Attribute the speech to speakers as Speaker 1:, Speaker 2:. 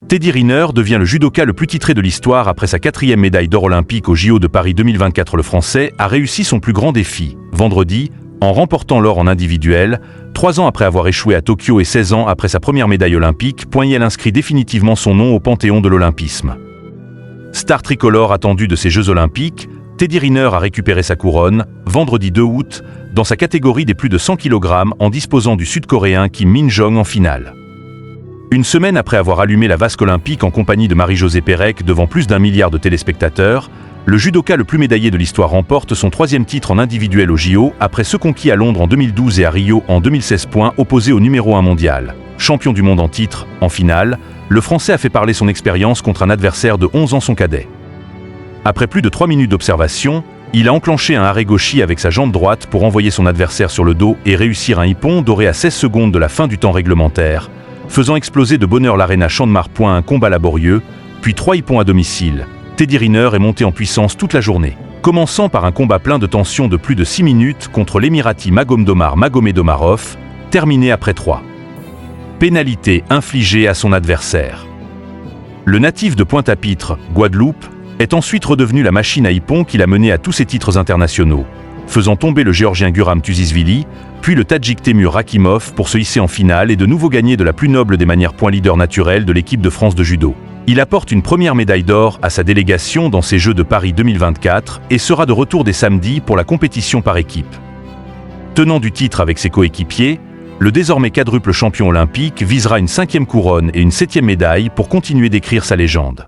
Speaker 1: Teddy Riner devient le judoka le plus titré de l'histoire après sa 4e médaille d'or olympique aux JO de Paris 2024. Le Français a réussi son plus grand défi, vendredi, en remportant l'or en individuel, 3 ans après avoir échoué à Tokyo et 16 ans après sa première médaille olympique. Il inscrit définitivement son nom au panthéon de l'olympisme. Star tricolore attendu de ces Jeux olympiques, Teddy Riner a récupéré sa couronne, vendredi 2 août, dans sa catégorie des plus de 100 kg en disposant du Sud-Coréen Kim Min-jong en finale. Une semaine après avoir allumé la vasque olympique en compagnie de Marie-Josée Pérec devant plus d'1 milliard de téléspectateurs, le judoka le plus médaillé de l'histoire remporte son 3e titre en individuel au JO après ceux conquis à Londres en 2012 et à Rio en 2016. Opposé au numéro 1 mondial. Champion du monde en titre, en finale, le Français a fait parler son expérience contre un adversaire de 11 ans, son cadet. Après plus de 3 minutes d'observation, il a enclenché un hare-goshi avec sa jambe droite pour envoyer son adversaire sur le dos et réussir un ippon doré à 16 secondes de la fin du temps réglementaire, faisant exploser de bonheur l'Arena Chandmar. Un combat laborieux, puis 3 ippons à domicile. Teddy Riner est monté en puissance toute la journée, commençant par un combat plein de tension de plus de 6 minutes contre l'Émirati Magomedomarov, terminé après 3 pénalités infligées à son adversaire. Le natif de Pointe-à-Pitre, Guadeloupe, est ensuite redevenu la machine à ippon qui l'a mené à tous ses titres internationaux, faisant tomber le Géorgien Guram Tuzisvili, puis le Tadjik Temur Rakimov pour se hisser en finale et de nouveau gagner de la plus noble des manières. Leader naturel de l'équipe de France de judo. Il apporte une première médaille d'or à sa délégation dans ces Jeux de Paris 2024 et sera de retour dès samedi pour la compétition par équipe. Tenant du titre avec ses coéquipiers, le désormais quadruple champion olympique visera une 5e couronne et une 7e médaille pour continuer d'écrire sa légende.